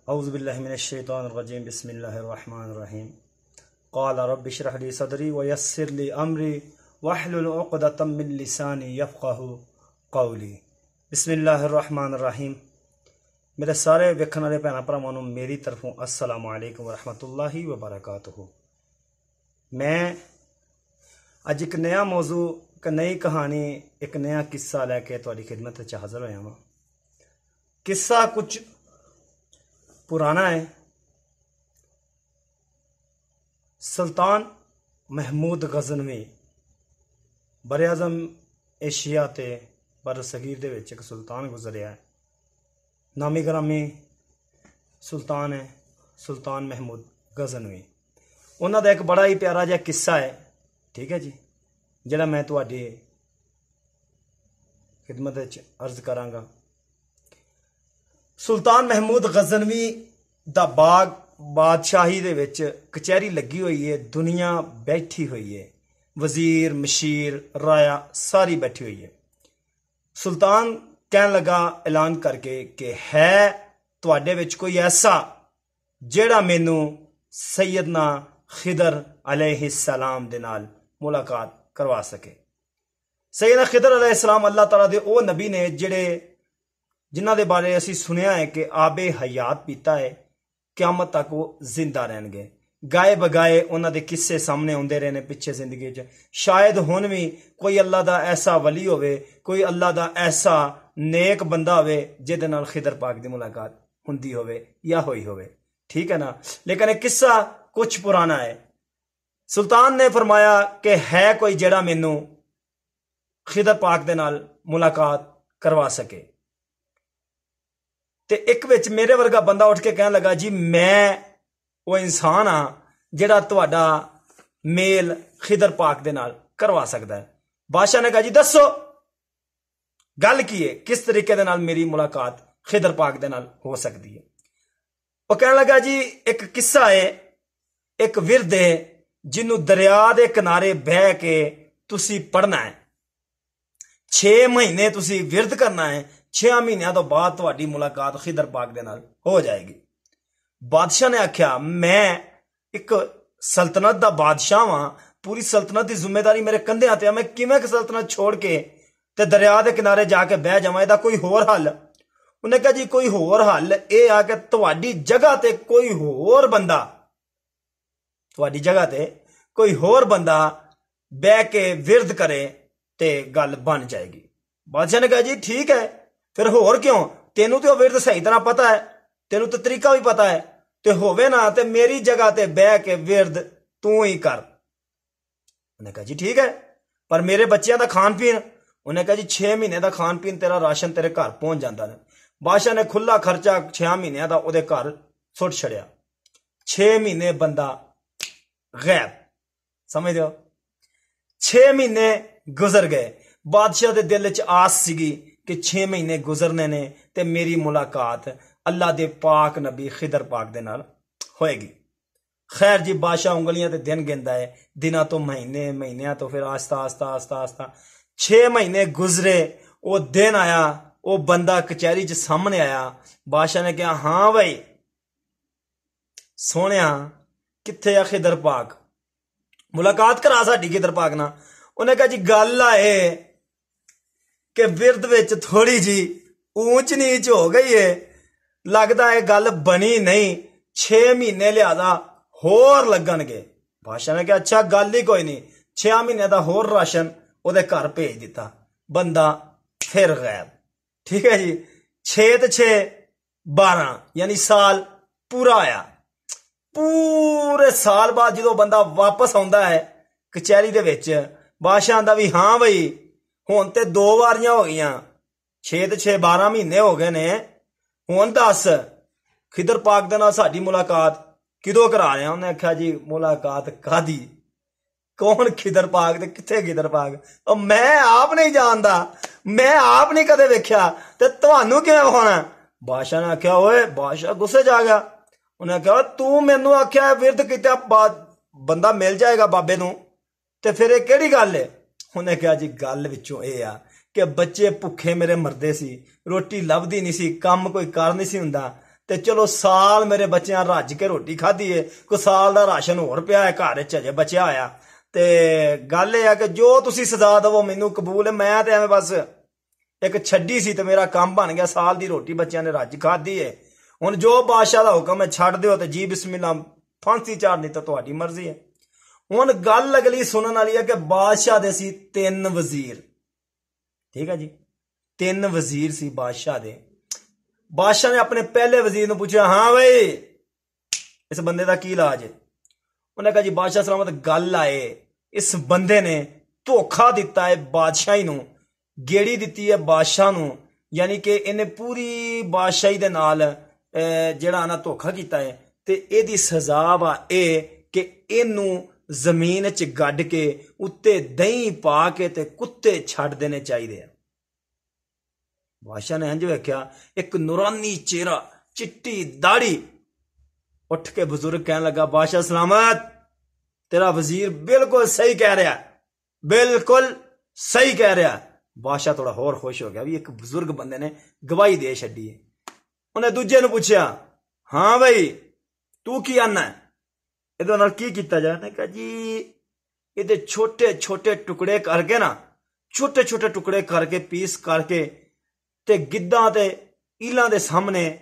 اعوذ باللہ من الشیطان الرجیم بسم اللہ الرحمن الرحیم قال رب اشرح لی صدری ویسر لی امری واحلل عقدۃ من لسانی یفقهوا قولی۔ بسم اللہ الرحمن الرحیم۔ میرے سارے ویکھن والے بھੈਣਾਂ ਭਰਾਵਾਂ ਨੂੰ میری طرفوں السلام علیکم ورحمۃ اللہ وبرکاتہ۔ میں اج ایک نیا موضوع، ایک نئی کہانی، ایک نیا قصہ لے کے تہاڈی خدمت وچ حاضر ہویا ہاں۔ قصہ کچھ پرانا ہے۔ سلطان محمود غزنوی براعظم ایشیا تے بر صغیر دے وچ ایک سلطان گزریا ہے، نامی گرامی سلطان ہے سلطان محمود غزنوی۔ انہاں دا ایک بڑا ہی پیارا جہا قصہ ہے، ٹھیک ہے جی، جڑا میں تہاڈی خدمت وچ عرض کراں گا۔ سلطان محمود غزنوی دا باغ بادشاہی دے وچ کچہری لگی ہوئی ہے، دنیا بیٹھی ہوئی ہے، وزیر مشیر رایا ساری بیٹھی ہوئی ہے۔ سلطان کہن لگا اعلان کر کے کہ ہے تواڈے وچ کوئی ایسا جیڑا مینوں سیدنا خضر علیہ السلام دے نال ملاقات کروا سکے۔ سیدنا خضر علیہ السلام اللہ تعالیٰ دے او نبی نے جنہ دے بارے اسی سنیا ہے کہ آب حیات پیتا ہے، قیامت تک وہ زندہ رہن گے۔ گائے بگائے انہاں دے قصے سامنے ہوندے رہنے پچھے زندگی چ۔ شاید ہن بھی کوئی اللہ دا ایسا ولی ہوئے، کوئی اللہ دا ایسا نیک بندہ ہوئے جہدے نال خضر پاک دی ملاقات ہوندی ہوئے یا ہوئی ہوئے، ٹھیک ہے نا۔ لیکن یہ قصہ کچھ پرانا ہے۔ سلطان نے فرمایا کہ ہے کوئی جڑا مینوں خضر پاک دے نال ملاقات کروا سکے۔ تے ایک وچ میرے ورگا بندہ اٹھ کے کہنے لگا جی میں وہ انسان ہاں جڑا تہاڈا میل خضر پاک دے نال کروا سکدا ہے۔ بادشاہ نے کہا جی دسو گل کی ہے، کس طریقے دے نال میری ملاقات خضر پاک دے نال ہو سکتی ہے۔ وہ کہنے لگا جی ایک قصہ ہے، ایک ورد ہے جنوں دریا دے کنارے بہ کے تسی پڑھنا ہے، 6 مہینے تسی ورد کرنا ہے، 6 مہینوں تو بعد تہاڈی ملاقات خضر پاک دے نال ہو جائے گی۔ بادشاہ نے آکھیا میں ایک سلطنت دا بادشاہ ہاں، پوری سلطنت دی ذمہ داری میرے کندھے تے، میں کیویں کہ سلطنت چھوڑ کے تے دریا دے کنارے جا کے بہ جاواں، دا کوئی ہور حل؟ انہیں کہا جی کوئی ہور حل اے آ کہ تہاڈی جگہ تے کوئی ہور بندہ، تہاڈی جگہ تے کوئی ہور بندہ بہ کے ورد کرے تے گل بن جائے گی۔ بادشاہ نے کہا جی ٹھیک ہے، پھر ہور کیوں، تینوں تے ورد صحیح طرح پتا ہے، تینوں تے طریقہ بھی پتا ہے، تے ہووے نا تے میری جگہ تے بہ کے ورد تو ہی کر۔ انہیں کہا جی ٹھیک ہے، پر میرے بچیاں دا کھان پین؟ انہیں کہا جی 6 مہینے دا کھان پین تیرا راشن تیرے گھر پہنچ جاتا ہے۔ بادشاہ نے کھلا خرچہ 6 مہینے دا او دے گھر سٹ چھڑیا۔ 6 مہینے بندہ غیب، سمجھ دیو، 6 مہینے گزر گئے۔ بادشاہ دے دل وچ آس سیگی کہ 6 مہینے گزرنے نے تے میری ملاقات اللہ دے پاک نبی خضر پاک دے نال ہوئے گی۔ خیر جی بادشاہ انگلیاں تے دن گندا ہے، دنوں تو مہینے، مہینیاں تو پھر آہستہ آہستہ آہستہ آہستہ 6 مہینے گزرے، وہ دن آیا، وہ بندہ کچہری چ سامنے آیا۔ بادشاہ نے کہا ہاں بھائی سونیا کتھے آ خضر پاک، ملاقات کرا ساڈی خضر پاک نا۔ انہیں کہا جی گل آئے کہ ورد وچ تھوڑی جی اونچ نیچ ہو گئی ہے، لگتا ہے گل بنی نہیں، 6 مہینے لہذا ہور لگن گے۔ بادشاہ نے کہا اچھا گل ہی کوئی نہیں، 6 مہینے دا ہور راشن او دے گھر بھیج دیتا۔ بندہ پھر غائب، ٹھیک ہے جی۔ 6 تے 6 12 یعنی سال پورا آیا۔ پورے سال بعد جدو بندہ واپس آندا ہے کچہری دے وچ، بادشاہ آندا بھی ہاں بھائی ہون تے 2 واریاں ہو گئیاں، 6 تے 6 12 مہینے ہو گئے نے، ہون دس خضر پاک دے نال ساڈی ملاقات کدوں کرا رہے ہیں؟ انہیں آکھیا جی ملاقات کادی، کون خضر پاک تے کتھے خضر پاک؟ او میں آپ نہیں جاندا، میں آپ نہیں کدے ویکھیا تے تانوں کیویں وکھانا؟ بادشاہ نے آکھیا اوئے، بادشاہ غصے جا گیا۔ انہیں آکھیا تو مینوں آکھیا ورد کیتے بندہ مل جائے گا بابے نوں، تے پھر یہ کیڑی گل ہے؟ انہیں کہا جی گل وچوں اے آ کہ بچے بھوکے میرے مردے سی، روٹی لبدی نہیں سی، کام کوئی کر نہیں سی ہوندا، ਤੇ ਚਲੋ ਸਾਲ ਮੇਰੇ ਬੱਚਿਆਂ ਰੱਜ ਕੇ ਰੋਟੀ ਖਾਧੀ ਏ, ਕੋਈ ਸਾਲ ਦਾ ਰਾਸ਼ਨ ਹੋਰ ਪਿਆ ਹੈ ਘਰ 'ਚ ਅਜੇ ਬਚਿਆ ਹੋਇਆ। ਤੇ ਗੱਲ ਇਹ ਆ ਕਿ ਜੋ ਤੁਸੀਂ ਸਜ਼ਾ ਦਵੋ ਮੈਨੂੰ ਕਬੂਲ ਹੈ। ਮੈਂ ਤੇ ਐਵੇਂ ਬਸ ਇੱਕ ਛੱਡੀ ਸੀ ਤੇ ਮੇਰਾ ਕੰਮ ਬਣ ਗਿਆ, ਸਾਲ ਦੀ ਰੋਟੀ ਬੱਚਿਆਂ ਨੇ ਰੱਜ ਖਾਧੀ ਏ। ਹੁਣ ਜੋ ਬਾਦਸ਼ਾਹ ਦਾ ਹੁਕਮ ਹੈ ਛੱਡ ਦਿਓ ਤੇ ਜੀ ਬਿਸਮਿਲ੍ਲਾ ਫਾਂਸੀ ਚਾੜਨੀ ਤਾਂ ਤੁਹਾਡੀ ਮਰਜ਼ੀ ਹੈ। ਹੁਣ ਗੱਲ ਅਗਲੀ ਸੁਣਨ ਵਾਲੀ ਹੈ ਕਿ ਬਾਦਸ਼ਾਹ ਦੇ ਸੀ 3 ਵਜ਼ੀਰ, ਠੀਕ ਹੈ ਜੀ, 3 ਵਜ਼ੀਰ ਸੀ ਬਾਦਸ਼ਾਹ ਦੇ। ਬਾਦਸ਼ਾਹ ਨੇ ਆਪਣੇ ਪਹਿਲੇ ਵਜ਼ੀਰ ਨੂੰ ਪੁੱਛਿਆ, ਹਾਂ ਬਈ ਇਸ ਬੰਦੇ ਦਾ ਕੀ ਇਲਾਜ ਹੈ? ਉਹਨੇ ਕਹਾ ਜੀ ਬਾਦਸ਼ਾਹ ਸਲਾਮਤ, ਗੱਲ ਆਏ ਇਸ ਬੰਦੇ ਨੇ ਧੋਖਾ ਦਿੱਤਾ ਹੈ ਬਾਦਸ਼ਾਹੀ ਨੂੰ, ਗੇੜੀ ਦਿੱਤੀ ਹੈ ਬਾਦਸ਼ਾਹ ਨੂੰ, ਯਾਨੀ ਕਿ ਇਹਨੇ ਪੂਰੀ ਬਾਦਸ਼ਾਹੀ ਦੇ ਨਾਲ ਜਿਹੜਾ ਨਾ ਧੋਖਾ ਕੀਤਾ ਹੈ। ਤੇ ਇਹਦੀ ਸਜ਼ਾ ਵਾ ਇਹ ਕਿ ਇਹਨੂੰ ਜ਼ਮੀਨ 'ਚ ਗੱਡ ਕੇ ਉੱਤੇ ਦਹੀਂ ਪਾ ਕੇ ਤੇ ਕੁੱਤੇ ਛੱਡ ਦੇਣੇ ਚਾਹੀਦੇ ਆ। ਬਾਦਸ਼ਾਹ ਨੇ ਇੰਝ ਵੇਖਿਆ, ਇੱਕ ਨੂਰਾਨੀ ਚਿਹਰਾ, ਚਿੱਟੀ ਦਾੜੀ। ਉੱਠ ਕੇ ਬਜ਼ੁਰਗ ਕਹਿਣ ਲੱਗਾ, ਬਾਦਸ਼ਾਹ ਸਲਾਮਤ, ਤੇਰਾ ਵਜ਼ੀਰ ਬਿਲਕੁਲ ਸਹੀ ਕਹਿ ਰਿਹਾ, ਬਿਲकुल ਸਹੀ ਕਹਿ ਰਿਹਾ। ਬਾਦਸ਼ਾਹ ਥੋੜਾ ਹੋਰ ਖੁਸ਼ ਹੋ ਗਿਆ ਵੀ ਇੱਕ ਬਜ਼ੁਰਗ ਬੰਦੇ ਨੇ ਗਵਾਹੀ ਦੇ ਛੱਡੀ ਹੈ। ਉਹਨੇ ਦੂਜੇ ਨੂੰ ਪੁੱਛਿਆ, ਹਾਂ ਬਈ ਤੂੰ ਕੀ ਆਨਾ, ਇਹਦੇ ਨਾਲ ਕੀ ਕੀਤਾ ਜਾਏ? ਨੇ ਕਹਾ ਜੀ ਇਹਦੇ ਛੋਟੇ ਛੋਟੇ ਟੁਕੜੇ ਕਰਕੇ ਨਾ, ਛੋਟੇ ਛੋਟੇ ਟੁਕੜੇ ਕਰਕੇ ਪੀਸ ਕਰਕੇ ਤੇ ਗਿੱਧਾਂ ਤੇ ਈਲਾਂ ਦੇ ਸਾਹਮਣੇ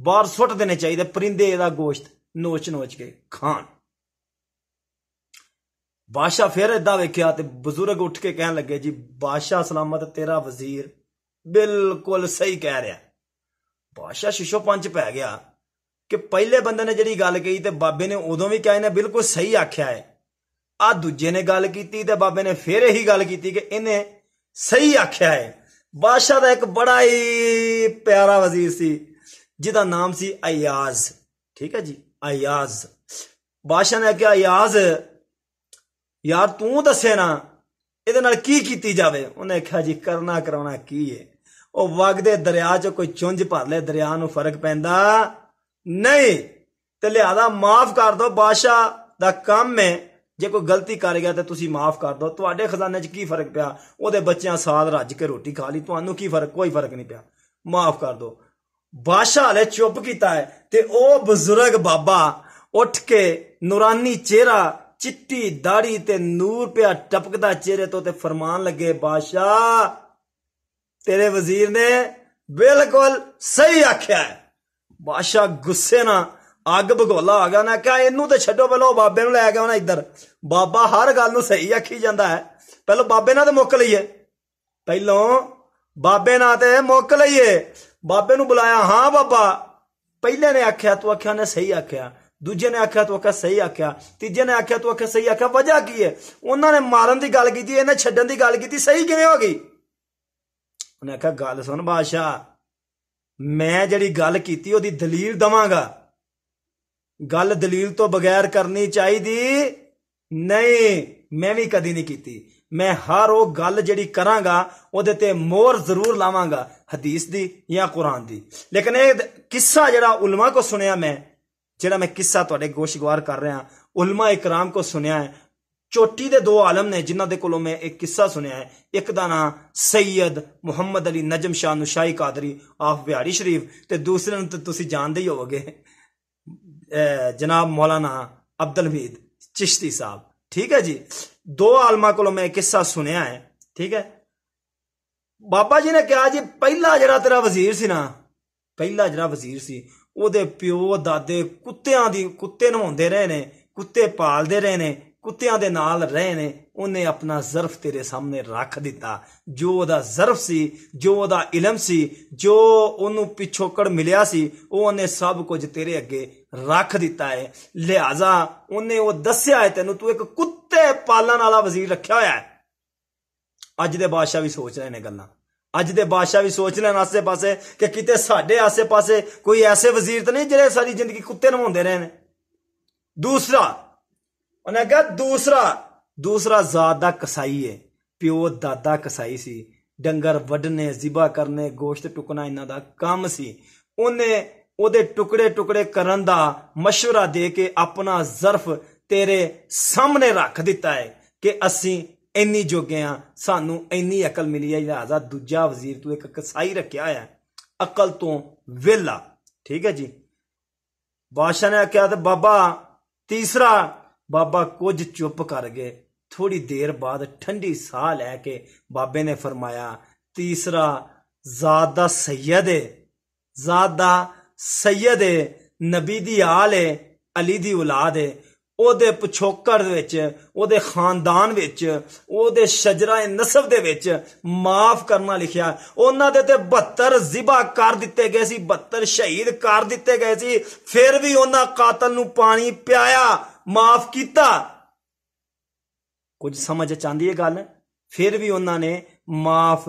ਬਾਹਰ ਸੁੱਟ ਦੇਣੇ ਚਾਹੀਦੇ, ਪਰਿੰਦੇ ਇਹਦਾ ਗੋਸ਼ਤ ਨੋਚ ਨੋਚ ਕੇ ਖਾਣ। ਬਾਦਸ਼ਾਹ ਫਿਰ ਏਦਾਂ ਵੇਖਿਆ ਤੇ ਬਜ਼ੁਰਗ ਉੱਠ ਕੇ ਕਹਿਣ ਲੱਗੇ, ਜੀ ਬਾਦਸ਼ਾਹ ਸਲਾਮਤ, ਤੇਰਾ ਵਜ਼ੀਰ ਬਿਲकुल ਸਹੀ ਕਹਿ ਰਿਹਾ। ਬਾਦਸ਼ਾਹ ਸ਼ਿਸ਼ੋ ਪੰਜ ਪੈ ਗਿਆ ਕਿ ਪਹਿਲੇ ਬੰਦੇ ਨੇ ਜਿਹੜੀ ਗੱਲ ਕਹੀ ਤੇ ਬਾਬੇ ਨੇ ਉਦੋਂ ਵੀ ਕਿਹਾ ਇਹਨੇ ਬਿਲकुल ਸਹੀ ਆਖਿਆ ਹੈ, ਆ ਦੂਜੇ ਨੇ ਗੱਲ ਕੀਤੀ ਤੇ ਬਾਬੇ ਨੇ ਫਿਰ ਇਹੀ ਗੱਲ ਕੀਤੀ ਕਿ ਇਹਨੇ ਸਹੀ ਆਖਿਆ ਹੈ। ਬਾਦਸ਼ਾਹ ਦਾ ਇੱਕ ਬੜਾ ਹੀ ਪਿਆਰਾ ਵਜ਼ੀਰ ਸੀ ਜਿਹਦਾ ਨਾਮ ਸੀ ਅਯਾਜ਼, ਠੀਕ ਹੈ ਜੀ, ਅਯਾਜ਼। ਬਾਦਸ਼ਾਹ ਨੇ ਕਿਹਾ, ਅਯਾਜ਼ ਯਾਰ ਤੂੰ ਦੱਸੇ ਨਾ ਇਹਦੇ ਨਾਲ ਕੀ ਕੀਤੀ ਜਾਵੇ? ਉਹਨੇ ਕਿਹਾ, ਜੀ ਕਰਨਾ ਕਰਾਉਣਾ ਕੀ ਹੈ, ਉਹ ਵਗਦੇ ਦਰਿਆ 'ਚ ਕੋਈ ਚੁੰਝ ਭਰ ਲੈ, ਦਰਿਆ ਨੂੰ ਫਰਕ ਪੈਂਦਾ ਨਹੀਂ, ਤੇ ਲਿਹਾਜ਼ਾ ਮਾਫ ਕਰ ਦੋ। ਬਾਦਸ਼ਾਹ ਦਾ ਕੰਮ ਹੈ, ਜੇ ਕੋਈ ਗਲਤੀ ਕਰ ਗਿਆ ਤੇ ਤੁਸੀਂ ਮਾਫ ਕਰ ਦੋ। ਤੁਹਾਡੇ ਖਜ਼ਾਨੇ 'ਚ ਕੀ ਫਰਕ ਪਿਆ? ਉਹਦੇ ਬੱਚਿਆਂ ਸਾਲ ਰੱਜ ਕੇ ਰੋਟੀ ਖਾ ਲਈ, ਤੁਹਾਨੂੰ ਕੀ ਫਰਕ? ਕੋਈ ਫਰਕ ਨਹੀਂ ਪਿਆ, ਮਾਫ ਕਰ ਦੋ। ਬਾਦਸ਼ਾਹ ਹਲੇ ਚੁੱਪ ਕੀਤਾ ਹੈ ਤੇ ਉਹ ਬਜ਼ੁਰਗ ਬਾਬਾ ਉੱਠ ਕੇ, ਨੂਰਾਨੀ ਚਿਹਰਾ, ਚਿੱਟੀ ਦਾੜੀ ਤੇ ਨੂਰ ਪਿਆ ਟਪਕਦਾ ਚਿਹਰੇ ਤੋਂ, ਤੇ ਫਰਮਾਨ ਲੱਗੇ, ਬਾਦਸ਼ਾਹ ਤੇਰੇ ਵਜ਼ੀਰ ਨੇ ਬਿਲकुल ਸਹੀ ਆਖਿਆ ਹੈ। ਬਾਦਸ਼ਾਹ ਗੁੱਸੇ ਨਾਲ ਅੱਗ ਭਗੋਲਾ ਆ ਗਿਆ। ਨਾ ਕਿਹਾ ਇਹਨੂੰ ਤੇ ਛੱਡੋ, ਪਹਿਲਾਂ ਬਾਬੇ ਨੂੰ ਲੈ ਕੇ ਆਉਣਾ ਇੱਧਰ। ਬਾਬਾ ਹਰ ਗੱਲ ਨੂੰ ਸਹੀ ਆਖੀ ਜਾਂਦਾ ਹੈ, ਪਹਿਲਾਂ ਬਾਬੇ ਨਾਲ ਤੇ ਮੁੱਕ ਲਈਏ, ਪਹਿਲਾਂ ਬਾਬੇ ਨਾਲ ਤੇ ਮੁੱਕ ਲਈਏ। ਬਾਬੇ ਨੂੰ ਬੁਲਾਇਆ, ਹਾਂ ਬਾਬਾ ਪਹਿਲੇ ਨੇ ਆਖਿਆ ਤੂੰ ਆਖਿਆ ਨੇ ਸਹੀ ਆਖਿਆ, ਦੂਜੇ ਨੇ ਆਖਿਆ ਤੂੰ ਆਖਿਆ ਸਹੀ ਆਖਿਆ, ਤੀਜੇ ਨੇ ਆਖਿਆ ਤੂੰ ਆਖਿਆ ਸਹੀ ਆਖਿਆ, ਵਜ੍ਹਾ ਕੀ ਹੈ? ਉਹਨਾਂ ਨੇ ਮਾਰਨ ਦੀ ਗੱਲ ਕੀਤੀ, ਇਹਨੇ ਛੱਡਣ ਦੀ ਗੱਲ ਕੀਤੀ, ਸਹੀ ਕਿਵੇਂ ਹੋ ਗਈ? ਉਹਨੇ ਆਖਿਆ, ਗੱਲ ਸੁਣ ਬਾਦਸ਼ਾਹ, ਮੈਂ ਜਿਹੜੀ ਗੱਲ ਕੀਤੀ ਉਹਦੀ ਦਲੀਲ ਦਵਾਂਗਾ, ਗੱਲ ਦਲੀਲ ਤੋਂ ਬਗੈਰ ਕਰਨੀ ਚਾਹੀਦੀ ਨਹੀਂ, ਮੈਂ ਵੀ ਕਦੀ ਨਹੀਂ ਕੀਤੀ। ਮੈਂ ਹਰ ਉਹ ਗੱਲ ਜਿਹੜੀ ਕਰਾਂਗਾ ਉਹਦੇ ਤੇ ਮੋਹਰ ਜ਼ਰੂਰ ਲਾਵਾਂਗਾ, ਹਦੀਸ ਦੀ ਜਾਂ ਕੁਰਾਨ ਦੀ। ਲੇਕਿਨ ਇਹ ਕਿੱਸਾ ਜਿਹੜਾ ਉਲਮਾ ਕੋ ਸੁਣਿਆ, ਜਿਹੜਾ ਮੈਂ ਕਿੱਸਾ ਤੁਹਾਡੇ ਗੋਸ਼ਗਵਾਰ ਕਰ ਰਿਹਾ, ਉਲਮਾ ਇਕਰਾਮ ਕੋ ਸੁਣਿਆ ਹੈ। ਚੋਟੀ ਦੇ 2 ਆਲਮ ਨੇ ਜਿਨ੍ਹਾਂ ਦੇ ਕੋਲੋਂ ਮੈਂ ਇੱਕ ਕਿੱਸਾ ਸੁਣਿਆ ਹੈ। ਇੱਕ ਦਾ ਨਾਂ ਸੈयद ਮੁਹੰਮਦ ਅਲੀ ਨਜਮ ਸ਼ਾਹ ਨੁਸ਼ਾਈ ਕਾਦਰੀ ਆਫ ਬਿਹਾਰੀ ਸ਼ਰੀਫ, ਤੇ ਦੂਸਰੇ ਨੂੰ ਤਾਂ ਤੁਸੀਂ ਜਾਣਦੇ ਹੀ ਹੋਵੋਗੇ, ਜਨਾਬ ਮੌਲਾਨਾ ਅਬਦੁਲ ਹਮੀਦ ਚਿਸ਼ਤੀ ਸਾਹਿਬ, ਠੀਕ ਹੈ ਜੀ। 2 ਆਲਮਾਂ ਕੋਲੋਂ ਮੈਂ ਕਿੱਸਾ ਸੁਣਿਆ ਹੈ, ਠੀਕ ਹੈ। ਬਾਬਾ ਜੀ ਨੇ ਕਿਹਾ, ਜੀ ਪਹਿਲਾ ਜਿਹੜਾ ਤੇਰਾ ਵਜ਼ੀਰ ਸੀ ਨਾ, ਪਹਿਲਾ ਜਿਹੜਾ ਵਜ਼ੀਰ ਸੀ, ਉਹਦੇ ਪਿਓ ਦਾਦੇ ਕੁੱਤੇ ਨਹਾਉਂਦੇ ਰਹੇ ਨੇ, ਕੁੱਤੇ ਪਾਲਦੇ ਰਹੇ ਨੇ, ਕੁੱਤਿਆਂ ਦੇ ਨਾਲ ਰਹੇ ਨੇ। ਉਹਨੇ ਆਪਣਾ ਜ਼ਰਫ ਤੇਰੇ ਸਾਹਮਣੇ ਰੱਖ ਦਿੱਤਾ, ਜੋ ਉਹਦਾ ਜ਼ਰਫ ਸੀ, ਜੋ ਉਹਦਾ ਇਲਮ ਸੀ, ਜੋ ਉਹਨੂੰ ਪਿਛੋਕੜ ਮਿਲਿਆ ਸੀ, ਉਹ ਉਹਨੇ ਸਭ ਕੁਝ ਤੇਰੇ ਅੱਗੇ ਰੱਖ ਦਿੱਤਾ ਹੈ। ਲਿਹਾਜ਼ਾ ਉਹਨੇ ਉਹ ਦੱਸਿਆ ਹੈ ਤੈਨੂੰ, ਤੂੰ ਇੱਕ ਕੁੱਤੇ ਪਾਲਣ ਵਾਲਾ ਵਜ਼ੀਰ ਰੱਖਿਆ ਹੋਇਆ ਹੈ। ਅੱਜ ਦੇ ਬਾਦਸ਼ਾਹ ਵੀ ਸੋਚ ਰਹੇ ਨੇ ਗੱਲਾਂ, ਅੱਜ ਦੇ ਬਾਦਸ਼ਾਹ ਵੀ ਸੋਚ ਲੈਣ ਆਸੇ ਪਾਸੇ ਕਿ ਕਿਤੇ ਸਾਡੇ ਆਸੇ ਪਾਸੇ ਕੋਈ ਐਸੇ ਵਜ਼ੀਰ ਤਾਂ ਨਹੀਂ ਜਿਹੜੇ ਸਾਰੀ ਜ਼ਿੰਦਗੀ ਕੁੱਤੇ ਨਵਾਉਂਦੇ ਰਹੇ ਨੇ। ਦੂਸਰਾ ਉਹਨੇ ਕਿਹਾ, ਦੂਸਰਾ ਜ਼ਾਤ ਦਾ ਕਸਾਈ ਹੈ, ਪਿਓ ਦਾਦਾ ਕਸਾਈ ਸੀ, ਡੰਗਰ ਵੱਢਣੇ, ਜ਼ਿਬਾ ਕਰਨੇ, ਗੋਸ਼ਤ ਟੁਕਣਾ ਇਹਨਾਂ ਦਾ ਕੰਮ ਸੀ। ਉਹਨੇ ਉਹਦੇ ਟੁਕੜੇ ਟੁਕੜੇ ਕਰਨ ਦਾ ਮਸ਼ਵਰਾ ਦੇ ਕੇ ਆਪਣਾ ਜ਼ਰਫ ਤੇਰੇ ਸਾਹਮਣੇ ਰੱਖ ਦਿੱਤਾ ਹੈ ਕਿ ਅਸੀਂ ਇੰਨੀ ਜੋਗੇ ਆ, ਸਾਨੂੰ ਇੰਨੀ ਅਕਲ ਮਿਲੀ ਹੈ। ਲਿਹਾਜ਼ਾ ਦੂਜਾ ਵਜ਼ੀਰ ਤੂੰ ਇੱਕ ਕਸਾਈ ਰੱਖਿਆ ਹੋਇਆ, ਅਕਲ ਤੋਂ ਵਿਹਲਾ, ਠੀਕ ਹੈ ਜੀ। बादशाह ने आख्या ते बाबा तीसरा। बाबा कुछ चुप कर गए। थोड़ी देर बाद ठंडी साह लैके बाबे ने फरमाया तीसरा ज़ादा सैयद है, ज़ादा सैयद है, नबी दी आल है, अली दी औलाद है। ओदे पिछोकड़ विच, ओदे खानदान विच, ओदे शजरा नसब दे विच माफ करना लिखिया। उन्हां दे ते 72 जिबा कर दिते गए सी, 72 शहीद कर दिते गए सी, फिर भी उन्हां कातल नूं पानी पियाया, माफ कीता। कुछ समझ चांदी है गल? फिर भी उन्होंने माफ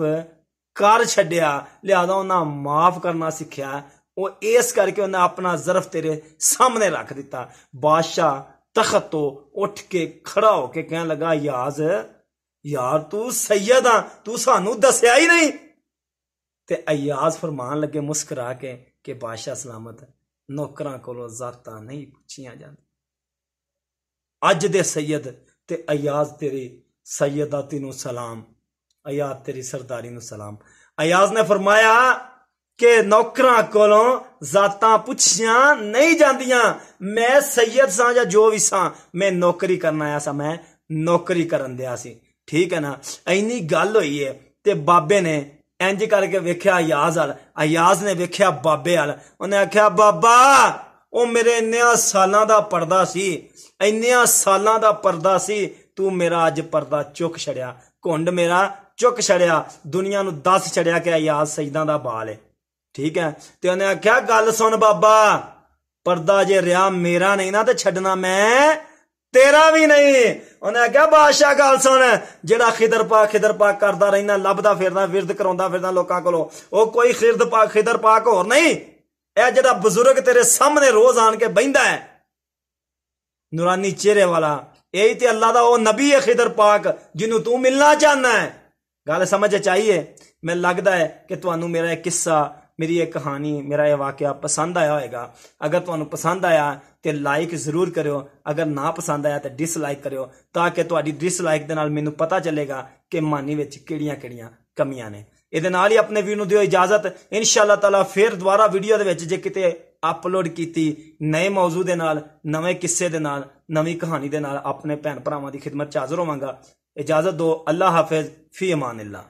कर छड्या, लिहाजा उन्हें माफ करना सीखिया। वो इस करके उन्हें अपना ज़र्फ तेरे सामने रख दिता। बादशाह तख्त तो उठ के खड़ा होके कहने लगा याज यार तू सैयद आ, तू सानू दसिया ही नहीं। ते अय्याज फरमान लगे मुस्कुरा के कि बादशाह सलामत, नौकरां कोलों ज़ातां नहीं पुछियां जांदी। अज दे सैयद ते अय्याज तेरी सैयदाती नू सलाम, अय्याज तेरी सरदारी नू सलाम। अय्याज ने फरमाया कि नौकरां कोलों जातां पुछियां नहीं जांदियां। मैं सैयद सा या जो भी सा, मैं नौकरी करना आया सा, मैं नौकरी करन दिया सी। ठीक है ना? इन्नी गल होई है ते बाबे ने इंज करके वेख्या अय्याज अल, अय्याज ने वेख्या बाबे अल। उन्हें आख्या बाबा ओ मेरे इन्नियां सालां दा पर्दा सी, इन्नियां सालां दा पर्दा सी, तू मेरा अज पर्दा चुक छड़िया, घुंड मेरा चुक छड़िया, दुनिया नू दस छड़िया कि अय्याज सैयदां दा बाल है। ठीक है? ते उन्हें आख्या गल सुन बाबा, पर्दा जे रिया मेरा नहीं ना ते छड्डना मैं तेरा भी नहीं। उन्हें आख्या बादशाह गल सुन, जेड़ा खिदर पाक करदा रहना, लभदा फिरदा, विरद कराउंदा फिरदा लोकां कोलों, ओ कोई खिदर पाक होर नहीं, ए जेड़ा बुजुर्ग तेरे सामने रोज आन के बहिंदा है, नूरानी चेहरे वाला, यही ते अल्लाह दा ओ नबी है खिदर पाक जिन्हों तू मिलना चाहना है। गल समझ चाहिए? मैं लगता है कि तुहानू मेरा एक किस्सा, मेरी एक कहानी, मेरा यह वाकया पसंद आया होगा। अगर तुहानू पसंद आया तो लाइक जरूर करो, अगर ना पसंद आया तो डिसलाइक करो, ताकि तुहाडी डिसलाइक दे नाल मैनू पता चलेगा कि मानी विच किहड़ियां-किहड़ियां कमियां ने। इहदे नाल ही अपने वीडियो नू दिओ इजाजत। इंशाअल्लाह ताला फिर दोबारा वीडियो दे विच जे किते अपलोड कीती नए मौजू दे नाल, नवे किस्से दे नाल, नवी कहानी दे नाल अपने भैन भरावां दी खिदमत च हाज़र होवांगा। इजाजत दो। अल्लाह हाफिज, फी अमान अल्लाह।